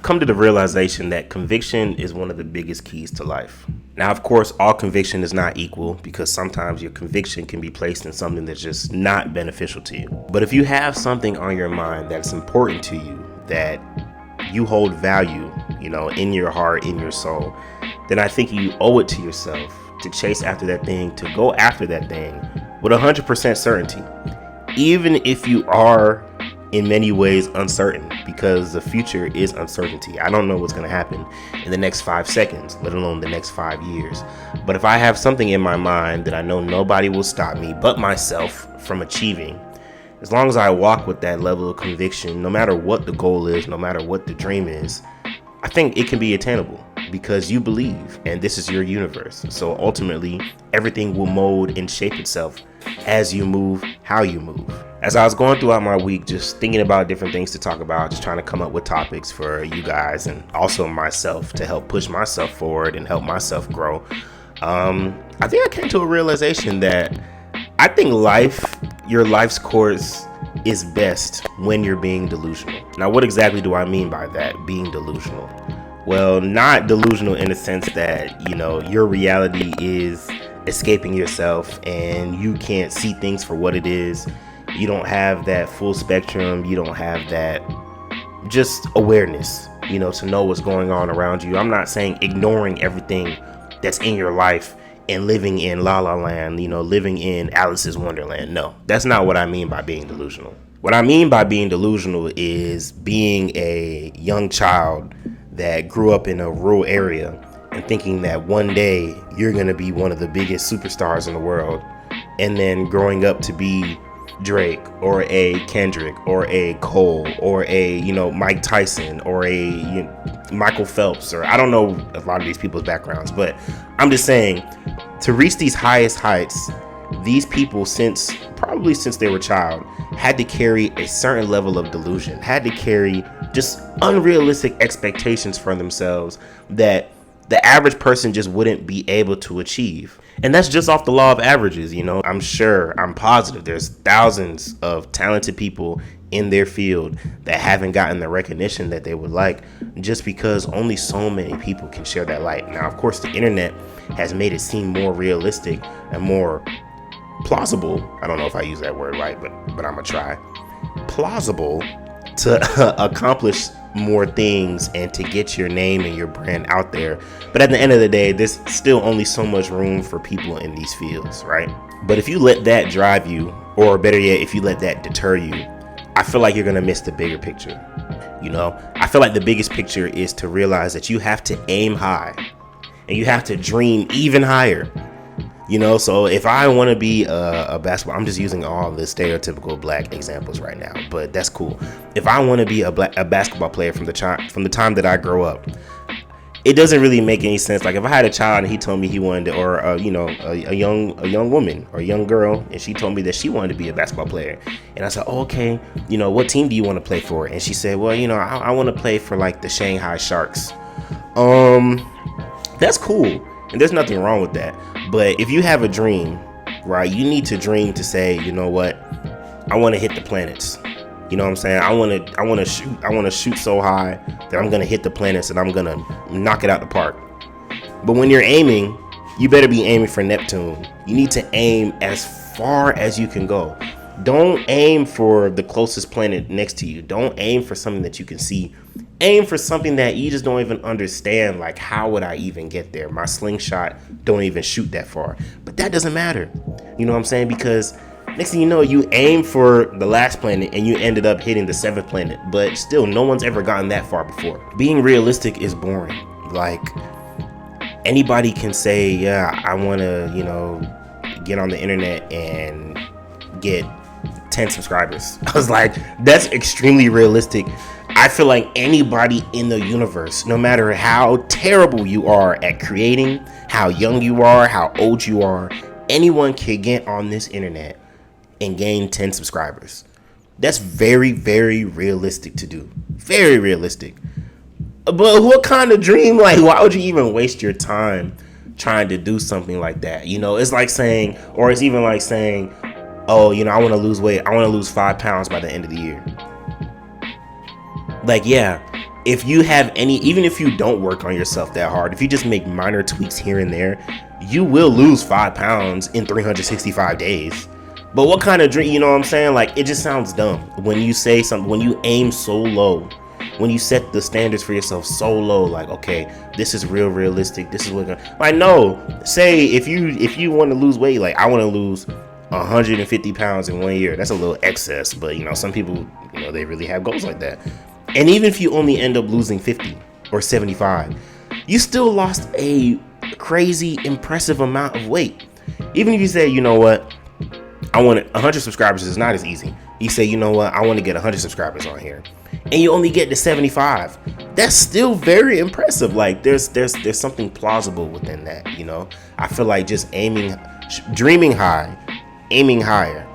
come to the realization that conviction is one of the biggest keys to life. Now, of course, all conviction is not equal, because sometimes your conviction can be placed in something that's just not beneficial to you. But if you have something on your mind that's important to you, that you hold value, in your heart, in your soul, then I think you owe it to yourself to chase after that thing, to go after that thing with 100% certainty. Even if you are in many ways uncertain, because the future is uncertainty. I don't know what's going to happen in the next 5 seconds, let alone the next 5 years. But if I have something in my mind that I know nobody will stop me but myself from achieving, as long as I walk with that level of conviction, no matter what the goal is, no matter what the dream is, I think it can be attainable, because you believe, and this is your universe. So ultimately, everything will mold and shape itself as you move, how you move. As I was going throughout my week, just thinking about different things to talk about, just trying to come up with topics for you guys and also myself to help push myself forward and help myself grow. I think I came to a realization that I think your life's course is best when you're being delusional. Now, what exactly do I mean by that, being delusional? Well, not delusional in the sense that, your reality is escaping yourself and you can't see things for what it is. You don't have that full spectrum. You don't have that just awareness, to know what's going on around you. I'm not saying ignoring everything that's in your life and living in La La Land, living in Alice's Wonderland. No, that's not what I mean by being delusional. What I mean by being delusional is being a young child that grew up in a rural area and thinking that one day you're going to be one of the biggest superstars in the world, and then growing up to be Drake or a Kendrick or a Cole or a Mike Tyson or a Michael Phelps, or I don't know a lot of these people's backgrounds, but I'm just saying, to reach these highest heights, these people, probably since they were child, had to carry a certain level of delusion, had to carry just unrealistic expectations for themselves that the average person just wouldn't be able to achieve. And that's just off the law of averages. I'm positive there's thousands of talented people in their field that haven't gotten the recognition that they would like, just because only so many people can share that light. Now, of course, the internet has made it seem more realistic and more plausible. I don't know if I use that word right, but I'm gonna try. Plausible to accomplish more things and to get your name and your brand out there. But at the end of the day, there's still only so much room for people in these fields, right? But if you let that drive you, or better yet, if you let that deter you, I feel like you're going to miss the bigger picture. I feel like the biggest picture is to realize that you have to aim high and you have to dream even higher. So if I want to be a basketball, I'm just using all the stereotypical black examples right now, but that's cool. If I want to be a basketball player from the time that I grow up, it doesn't really make any sense. Like if I had a child and he told me he wanted to, or a young woman or a young girl, and she told me that she wanted to be a basketball player, and I said, oh, okay, what team do you want to play for? And she said, well, I want to play for like the Shanghai Sharks. That's cool. And there's nothing wrong with that. But if you have a dream, right, you need to dream to say, I want to hit the planets. You know what I'm saying? I want to shoot so high that I'm going to hit the planets and I'm going to knock it out the park. But when you're aiming, you better be aiming for Neptune. You need to aim as far as you can go. Don't aim for the closest planet next to you. Don't aim for something that you can see. Aim for something that you just don't even understand. Like, how would I even get there? My slingshot don't even shoot that far. But that doesn't matter. You know what I'm saying? Because next thing you know, you aim for the last planet and you ended up hitting the 7th planet. But still, no one's ever gotten that far before. Being realistic is boring. Like, anybody can say, yeah, I want to, get on the internet and get 10 subscribers. I was like, that's extremely realistic. I feel like anybody in the universe, no matter how terrible you are at creating, how young you are, how old you are, anyone can get on this internet and gain 10 subscribers. That's very, very realistic to do. Very realistic. But what kind of dream? Like, why would you even waste your time trying to do something like that? It's like saying, or it's even like saying, oh, I want to lose weight. I want to lose 5 pounds by the end of the year. Like, yeah, if you have any, even if you don't work on yourself that hard, if you just make minor tweaks here and there, you will lose 5 pounds in 365 days. But what kind of dream, you know what I'm saying? Like, it just sounds dumb when you say something, when you aim so low, when you set the standards for yourself so low, like, okay, this is realistic. This is what, like, no, say if you want to lose weight, like, I want to lose 150 pounds in 1 year. That's a little excess, but you know, some people, you know, they really have goals like that. And even if you only end up losing 50 or 75, you still lost a crazy impressive amount of weight. Even if you say, you know what, I want 100 subscribers is not as easy. You say, you know what, I want to get 100 subscribers on here, and you only get to 75. That's still very impressive. Like, there's something plausible within that. You know, I feel like just dreaming high, aiming higher.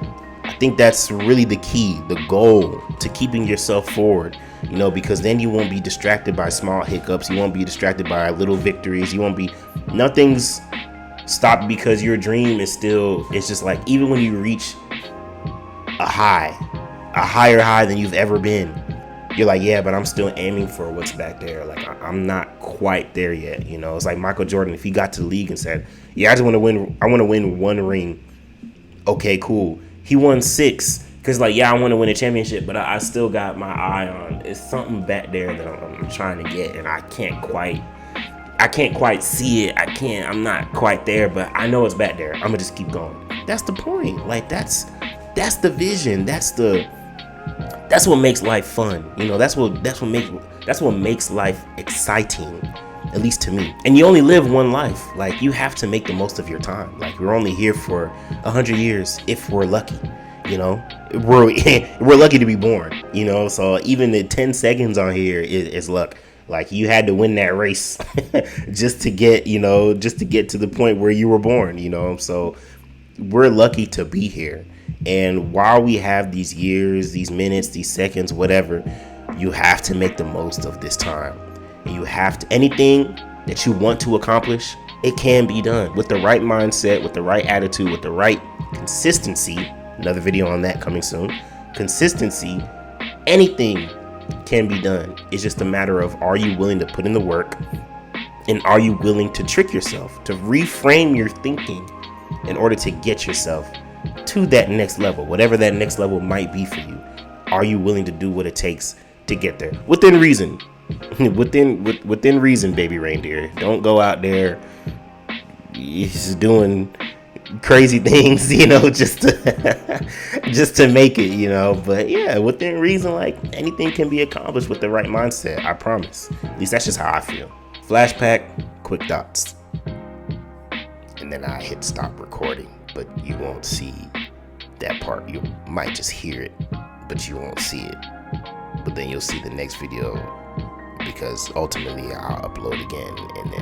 I think that's really the key, the goal to keeping yourself forward. You know, because then you won't be distracted by small hiccups. You won't be distracted by little victories. You won't be, nothing's stopped because your dream is still, it's just like, even when you reach a higher high than you've ever been, you're like, yeah, but I'm still aiming for what's back there. Like, I'm not quite there yet. You know, it's like Michael Jordan, if he got to the league and said, yeah, I want to win 1 ring. Okay, cool. He won 6. Because, like, yeah, I want to win a championship, but I still got my eye on, it's something back there that I'm trying to get, and I can't quite see it. I'm not quite there, but I know it's back there. I'm gonna just keep going. That's the point. Like, that's the vision. That's what makes life fun. You know, that's what makes life exciting, at least to me. And you only live one life. Like, you have to make the most of your time. Like, we're only here for 100 years if we're lucky. You know, we're lucky to be born, you know, so even the 10 seconds on here is luck. Like, you had to win that race just to get to the point where you were born, you know. So we're lucky to be here. And while we have these years, these minutes, these seconds, whatever, you have to make the most of this time. And you have to, anything that you want to accomplish, it can be done with the right mindset, with the right attitude, with the right consistency. Another video on that coming soon. Consistency, anything can be done. It's just a matter of, are you willing to put in the work, and are you willing to trick yourself, to reframe your thinking in order to get yourself to that next level, whatever that next level might be for you. Are you willing to do what it takes to get there within reason? within reason, baby reindeer. Don't go out there just doing crazy things, you know, just to make it, you know. But yeah, within reason, like, anything can be accomplished with the right mindset. I promise. At least that's just how I feel. Flashback, quick thoughts, and then I hit stop recording. But you won't see that part. You might just hear it, but you won't see it. But then you'll see the next video, because ultimately I'll upload again, and then